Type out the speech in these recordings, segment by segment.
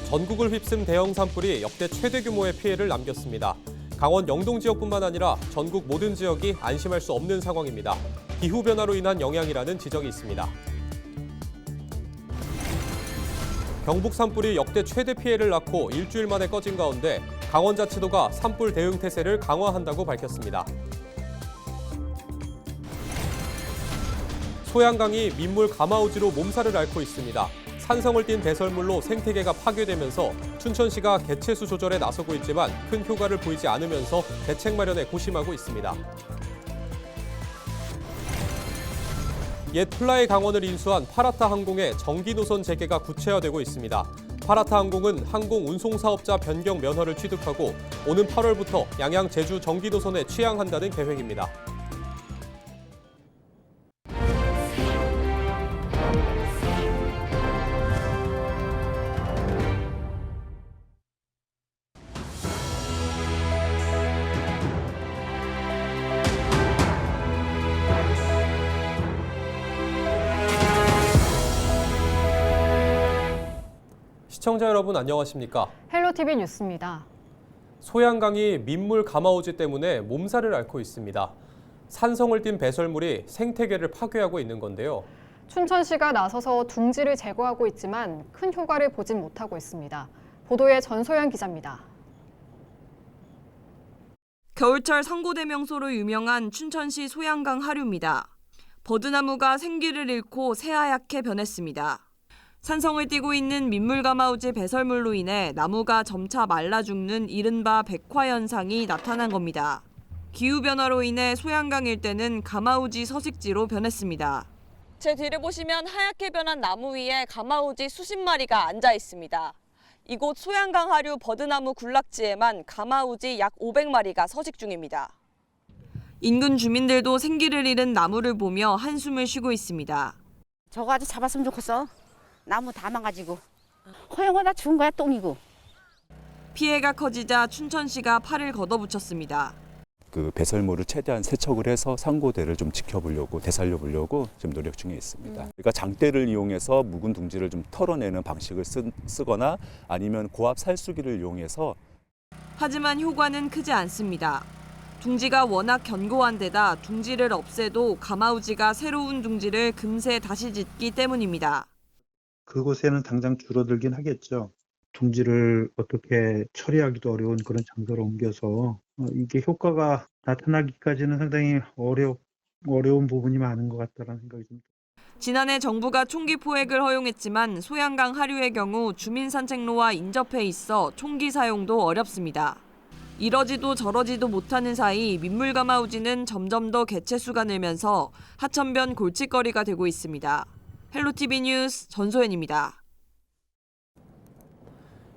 전국을 휩쓴 대형 산불이 역대 최대 규모의 피해를 남겼습니다. 강원 영동 지역뿐만 아니라 전국 모든 지역이 안심할 수 없는 상황입니다. 기후변화로 인한 영향이라는 지적이 있습니다. 경북 산불이 역대 최대 피해를 낳고 일주일 만에 꺼진 가운데 강원자치도가 산불 대응 태세를 강화한다고 밝혔습니다. 소양강이 민물 가마우지로 몸살을 앓고 있습니다. 산성을 띤 배설물로 생태계가 파괴되면서 춘천시가 개체수 조절에 나서고 있지만 큰 효과를 보이지 않으면서 대책 마련에 고심하고 있습니다. 옛 플라이 강원을 인수한 파라타 항공의 정기 노선 재개가 구체화되고 있습니다. 파라타 항공은 항공 운송 사업자 변경 면허를 취득하고 오는 8월부터 양양 제주 정기 노선에 취항한다는 계획입니다. 시청자 여러분 안녕하십니까? 헬로티비 뉴스입니다. 소양강이 민물 가마우지 때문에 몸살을 앓고 있습니다. 산성을 띤 배설물이 생태계를 파괴하고 있는 건데요. 춘천시가 나서서 둥지를 제거하고 있지만 큰 효과를 보진 못하고 있습니다. 보도에 전소연 기자입니다. 겨울철 상고대 명소로 유명한 춘천시 소양강 하류입니다. 버드나무가 생기를 잃고 새하얗게 변했습니다. 산성을 띠고 있는 민물가마우지 배설물로 인해 나무가 점차 말라 죽는 이른바 백화 현상이 나타난 겁니다. 기후변화로 인해 소양강 일대는 가마우지 서식지로 변했습니다. 제 뒤를 보시면 하얗게 변한 나무 위에 가마우지 수십 마리가 앉아 있습니다. 이곳 소양강 하류 버드나무 군락지에만 가마우지 약 500마리가 서식 중입니다. 인근 주민들도 생기를 잃은 나무를 보며 한숨을 쉬고 있습니다. 저거 아주 잡았으면 좋겠어. 나무 다 망가지고. 허영은 다 죽은 거야, 똥이고. 피해가 커지자 춘천시가 팔을 걷어붙였습니다. 그 배설물을 최대한 세척을 해서 상고대를 좀 지켜보려고 되살려 보려고 좀 노력 중에 있습니다. 그러니까 장대를 이용해서 묵은 둥지를 좀 털어내는 방식을 쓰거나 아니면 고압 살수기를 이용해서. 하지만 효과는 크지 않습니다. 둥지가 워낙 견고한 데다 둥지를 없애도 가마우지가 새로운 둥지를 금세 다시 짓기 때문입니다. 그곳에는 당장 줄어들긴 하겠죠. 둥지를 어떻게 처리하기도 어려운 그런 장소로 옮겨서 이게 효과가 나타나기까지는 상당히 어려운 부분이 많은 것 같다는 생각이 듭니다. 지난해 정부가 총기 포획을 허용했지만 소양강 하류의 경우 주민 산책로와 인접해 있어 총기 사용도 어렵습니다. 이러지도 저러지도 못하는 사이 민물가마우지는 점점 더 개체수가 늘면서 하천변 골칫거리가 되고 있습니다. 헬로티비 뉴스 전소연입니다.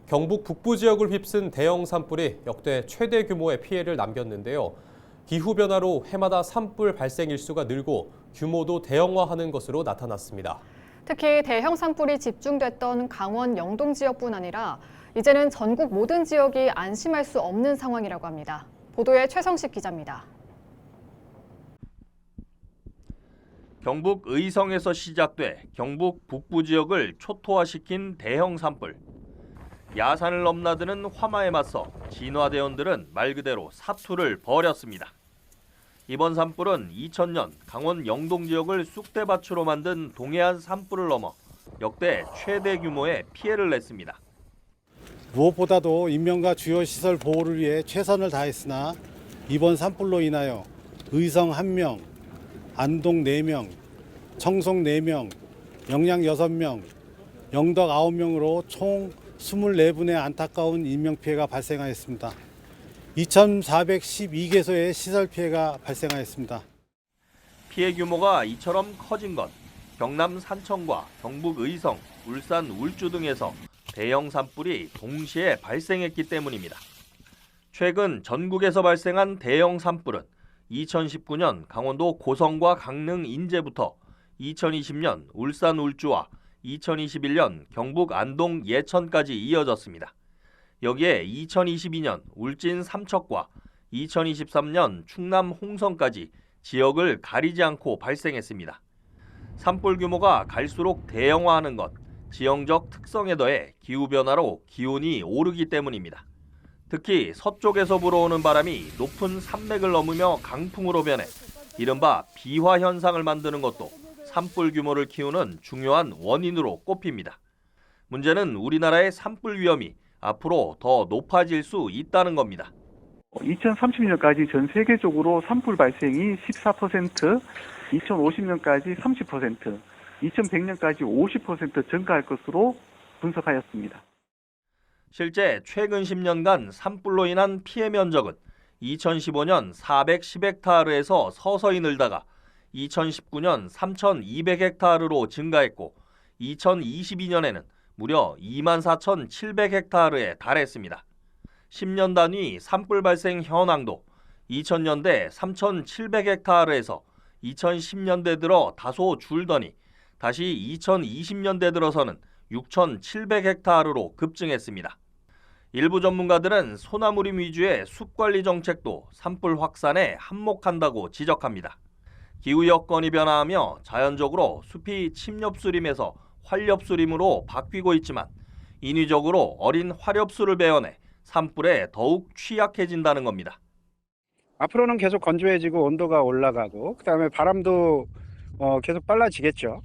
경북 북부 지역을 휩쓴 대형 산불이 역대 최대 규모의 피해를 남겼는데요. 기후변화로 해마다 산불 발생 일수가 늘고 규모도 대형화하는 것으로 나타났습니다. 특히 대형 산불이 집중됐던 강원 영동 지역뿐 아니라 이제는 전국 모든 지역이 안심할 수 없는 상황이라고 합니다. 보도에 최성식 기자입니다. 경북 의성에서 시작돼 경북 북부 지역을 초토화시킨 대형 산불. 야산을 넘나드는 화마에 맞서 진화대원들은 말 그대로 사투를 벌였습니다. 이번 산불은 2000년 강원 영동 지역을 쑥대밭으로 만든 동해안 산불을 넘어 역대 최대 규모의 피해를 냈습니다. 무엇보다도 인명과 주요 시설 보호를 위해 최선을 다했으나 이번 산불로 인하여 의성 1명, 안동 4명, 청송 4명, 영양 6명, 영덕 9명으로 총 24분의 안타까운 인명피해가 발생하였습니다. 2,412개소의 시설 피해가 발생하였습니다. 피해 규모가 이처럼 커진 건 경남 산청과 경북 의성, 울산 울주 등에서 대형 산불이 동시에 발생했기 때문입니다. 최근 전국에서 발생한 대형 산불은 2019년 강원도 고성과 강릉 인제부터 2020년 울산 울주와 2021년 경북 안동 예천까지 이어졌습니다. 여기에 2022년 울진 삼척과 2023년 충남 홍성까지 지역을 가리지 않고 발생했습니다. 산불 규모가 갈수록 대형화하는 것, 지형적 특성에 더해 기후변화로 기온이 오르기 때문입니다. 특히 서쪽에서 불어오는 바람이 높은 산맥을 넘으며 강풍으로 변해 이른바 비화 현상을 만드는 것도 산불 규모를 키우는 중요한 원인으로 꼽힙니다. 문제는 우리나라의 산불 위험이 앞으로 더 높아질 수 있다는 겁니다. 2030년까지 전 세계적으로 산불 발생이 14%, 2050년까지 30%, 2100년까지 50% 증가할 것으로 분석하였습니다. 실제 최근 10년간 산불로 인한 피해 면적은 2015년 410헥타르에서 서서히 늘다가 2019년 3,200헥타르로 증가했고 2022년에는 무려 24,700헥타르에 달했습니다. 10년 단위 산불 발생 현황도 2000년대 3,700헥타르에서 2010년대 들어 다소 줄더니 다시 2020년대 들어서는 6,700헥타르로 급증했습니다. 일부 전문가들은 소나무림 위주의 숲관리 정책도 산불 확산에 한몫한다고 지적합니다. 기후 여건이 변화하며 자연적으로 숲이 침엽수림에서 활엽수림으로 바뀌고 있지만 인위적으로 어린 화렵수를 베어내 산불에 더욱 취약해진다는 겁니다. 앞으로는 계속 건조해지고 온도가 올라가고 그다음에 바람도 계속 빨라지겠죠.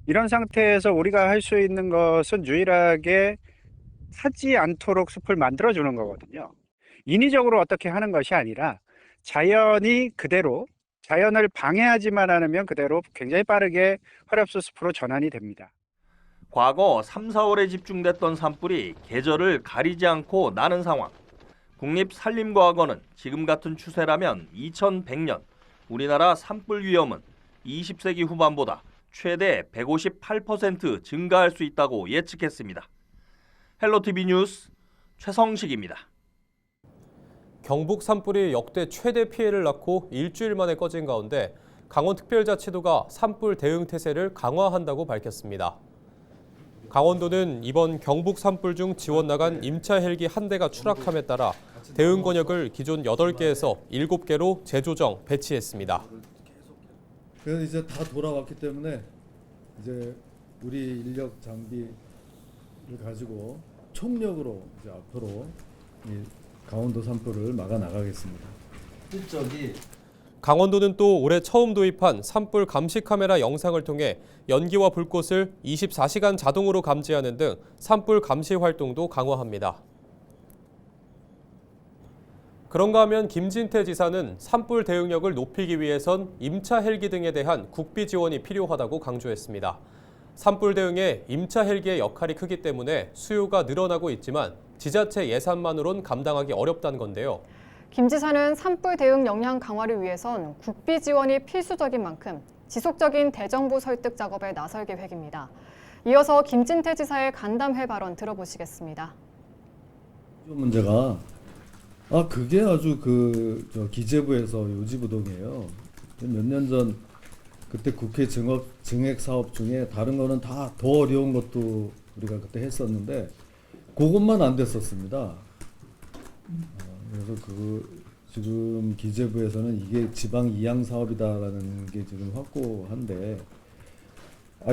이런 상태에서 우리가 할 수 있는 것은 유일하게 타지 않도록 숲을 만들어주는 거거든요. 인위적으로 어떻게 하는 것이 아니라 자연이 그대로 자연을 방해하지만 않으면 그대로 굉장히 빠르게 화렵수 숲으로 전환이 됩니다. 과거 3, 4월에 집중됐던 산불이 계절을 가리지 않고 나는 상황. 국립산림과학원은 지금 같은 추세라면 2100년 우리나라 산불 위험은 20세기 후반보다 최대 158% 증가할 수 있다고 예측했습니다. 헬로티비 뉴스 최성식입니다. 경북 산불이 역대 최대 피해를 낳고 일주일 만에 꺼진 가운데 강원특별자치도가 산불 대응 태세를 강화한다고 밝혔습니다. 강원도는 이번 경북 산불 중 지원 나간 임차 헬기 한 대가 추락함에 따라 대응 권역을 기존 8개에서 7개로 재조정, 배치했습니다. 그래서 이제 다 돌아왔기 때문에 이제 우리 인력 장비를 가지고 총력으로 이제 앞으로 이 강원도 산불을 막아 나가겠습니다. 실적이 강원도는 또 올해 처음 도입한 산불 감시 카메라 영상을 통해 연기와 불꽃을 24시간 자동으로 감지하는 등 산불 감시 활동도 강화합니다. 그런가 하면 김진태 지사는 산불 대응력을 높이기 위해선 임차 헬기 등에 대한 국비 지원이 필요하다고 강조했습니다. 산불 대응에 임차 헬기의 역할이 크기 때문에 수요가 늘어나고 있지만 지자체 예산만으론 감당하기 어렵다는 건데요. 김 지사는 산불 대응 역량 강화를 위해선 국비 지원이 필수적인 만큼 지속적인 대정부 설득 작업에 나설 계획입니다. 이어서 김진태 지사의 간담회 발언 들어보시겠습니다. 문제가 그게 아주 기재부에서 요지부동이에요. 몇 년 전 그때 국회 증액 사업 중에 다른 거는 다 더 어려운 것도 우리가 그때 했었는데 그것만 안 됐었습니다. 그래서 지금 기재부에서는 이게 지방 이양 사업이다라는 게 지금 확고한데,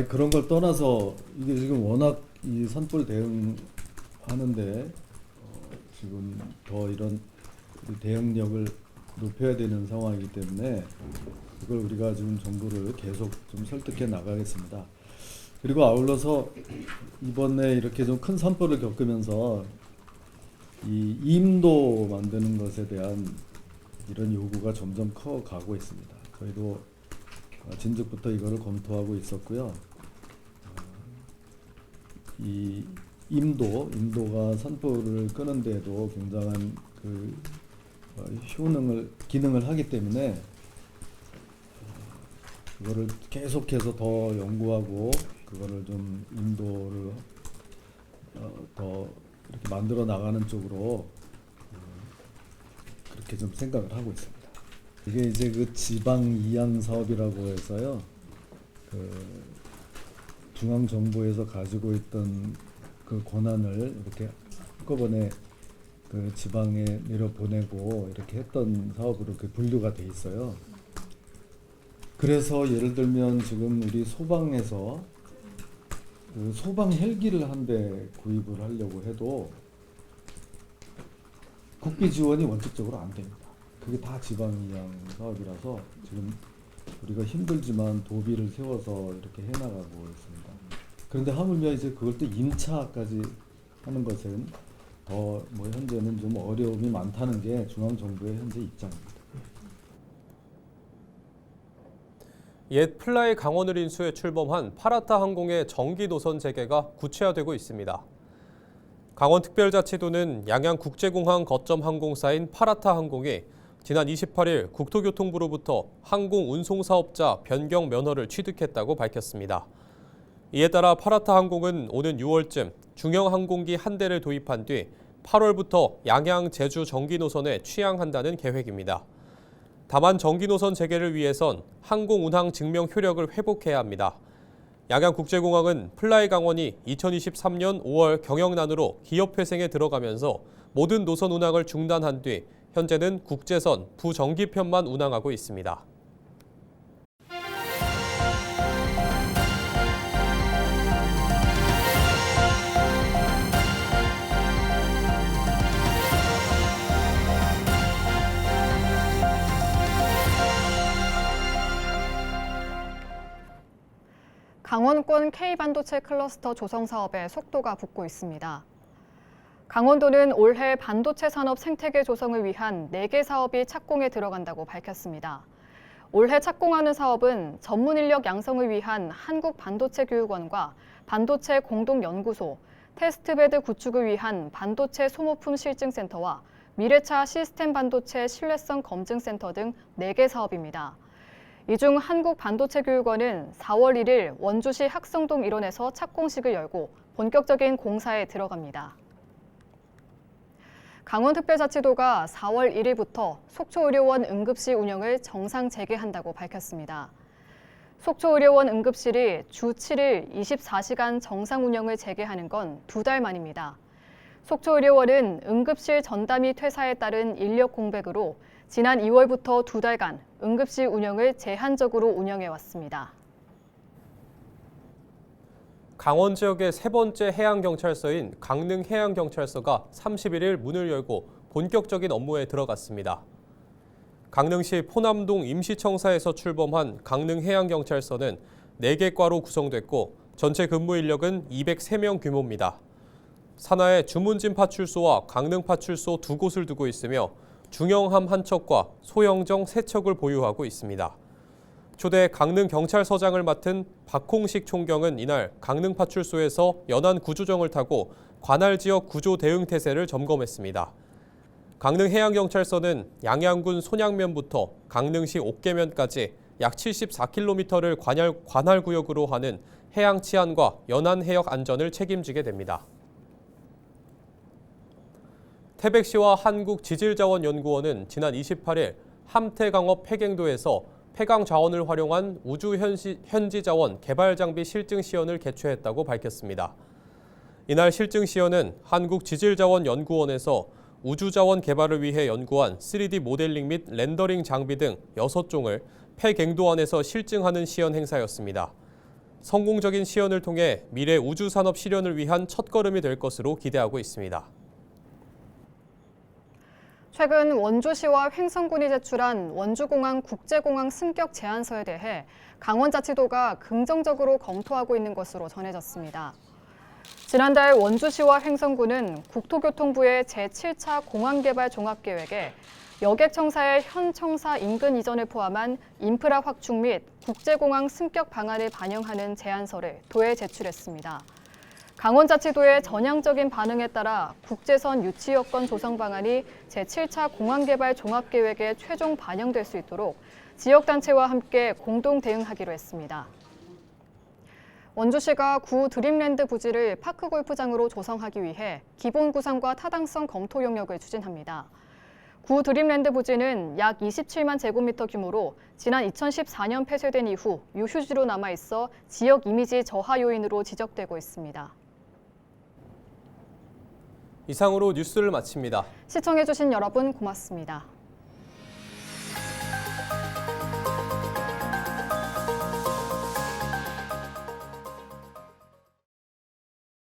그런 걸 떠나서 이게 지금 워낙 이 산불 대응하는데 지금 더 이런 대응력을 높여야 되는 상황이기 때문에 이걸 우리가 지금 정부를 계속 좀 설득해 나가겠습니다. 그리고 아울러서 이번에 이렇게 좀 큰 산불을 겪으면서 이 임도 만드는 것에 대한 이런 요구가 점점 커가고 있습니다. 저희도 진즉부터 이거를 검토하고 있었고요. 이 임도가 산불을 끄는 데에도 굉장한 기능을 하기 때문에 그거를 계속해서 더 연구하고 그거를 좀 임도를 더 이렇게 만들어 나가는 쪽으로 그렇게 좀 생각을 하고 있습니다. 이게 이제 그 지방 이양 사업이라고 해서요. 중앙 정부에서 가지고 있던 그 권한을 이렇게 한꺼번에 그 지방에 내려보내고 이렇게 했던 사업으로 그 분류가 돼 있어요. 그래서 예를 들면 지금 우리 소방에서 그 소방 헬기를 한 대 구입을 하려고 해도 국비 지원이 원칙적으로 안 됩니다. 그게 다 지방이양 사업이라서 지금 우리가 힘들지만 도비를 세워서 이렇게 해나가고 있습니다. 그런데 하물며 이제 그걸 또 임차까지 하는 것은 더 현재는 좀 어려움이 많다는 게 중앙정부의 현재 입장입니다. 옛 플라이 강원을 인수해 출범한 파라타 항공의 정기 노선 재개가 구체화되고 있습니다. 강원특별자치도는 양양국제공항 거점 항공사인 파라타 항공이 지난 28일 국토교통부로부터 항공운송사업자 변경 면허를 취득했다고 밝혔습니다. 이에 따라 파라타 항공은 오는 6월쯤 중형 항공기 한 대를 도입한 뒤 8월부터 양양, 제주 정기 노선에 취항한다는 계획입니다. 다만 정기 노선 재개를 위해선 항공 운항 증명 효력을 회복해야 합니다. 양양국제공항은 플라이 강원이 2023년 5월 경영난으로 기업회생에 들어가면서 모든 노선 운항을 중단한 뒤 현재는 국제선 부정기편만 운항하고 있습니다. 강원권 K반도체 클러스터 조성 사업에 속도가 붙고 있습니다. 강원도는 올해 반도체 산업 생태계 조성을 위한 4개 사업이 착공에 들어간다고 밝혔습니다. 올해 착공하는 사업은 전문 인력 양성을 위한 한국반도체교육원과 반도체 공동연구소, 테스트베드 구축을 위한 반도체 소모품 실증센터와 미래차 시스템 반도체 신뢰성 검증센터 등 4개 사업입니다. 이 중 한국반도체교육원은 4월 1일 원주시 학성동 일원에서 착공식을 열고 본격적인 공사에 들어갑니다. 강원특별자치도가 4월 1일부터 속초의료원 응급실 운영을 정상 재개한다고 밝혔습니다. 속초의료원 응급실이 주 7일 24시간 정상 운영을 재개하는 건 2달 만입니다. 속초의료원은 응급실 전담의 퇴사에 따른 인력 공백으로 지난 2월부터 2달간 응급실 운영을 제한적으로 운영해왔습니다. 강원 지역의 세 번째 해양경찰서인 강릉해양경찰서가 31일 문을 열고 본격적인 업무에 들어갔습니다. 강릉시 포남동 임시청사에서 출범한 강릉해양경찰서는 4개 과로 구성됐고 전체 근무 인력은 203명 규모입니다. 산하에 주문진 파출소와 강릉 파출소 2곳을 두고 있으며 중형함 1척과 소형정 3척을 보유하고 있습니다. 초대 강릉경찰서장을 맡은 박홍식 총경은 이날 강릉파출소에서 연안 구조정을 타고 관할 지역 구조 대응 태세를 점검했습니다. 강릉해양경찰서는 양양군 손양면부터 강릉시 옥계면까지 약 74km를 관할 구역으로 하는 해양 치안과 연안 해역 안전을 책임지게 됩니다. 태백시와 한국지질자원연구원은 지난 28일 함태강업 폐갱도에서 폐강 자원을 활용한 우주 현지 자원 개발 장비 실증 시연을 개최했다고 밝혔습니다. 이날 실증 시연은 한국지질자원연구원에서 우주 자원 개발을 위해 연구한 3D 모델링 및 렌더링 장비 등 6종을 폐갱도 안에서 실증하는 시연 행사였습니다. 성공적인 시연을 통해 미래 우주 산업 실현을 위한 첫걸음이 될 것으로 기대하고 있습니다. 최근 원주시와 횡성군이 제출한 원주공항 국제공항 승격 제안서에 대해 강원자치도가 긍정적으로 검토하고 있는 것으로 전해졌습니다. 지난달 원주시와 횡성군은 국토교통부의 제7차 공항개발 종합계획에 여객청사의 현 청사 인근 이전을 포함한 인프라 확충 및 국제공항 승격 방안을 반영하는 제안서를 도에 제출했습니다. 강원자치도의 전향적인 반응에 따라 국제선 유치 여건 조성 방안이 제7차 공항개발 종합계획에 최종 반영될 수 있도록 지역단체와 함께 공동 대응하기로 했습니다. 원주시가 구 드림랜드 부지를 파크골프장으로 조성하기 위해 기본 구상과 타당성 검토 용역을 추진합니다. 구 드림랜드 부지는 약 27만 제곱미터 규모로 지난 2014년 폐쇄된 이후 유휴지로 남아있어 지역 이미지 저하 요인으로 지적되고 있습니다. 이상으로 뉴스를 마칩니다. 시청해주신 여러분 고맙습니다.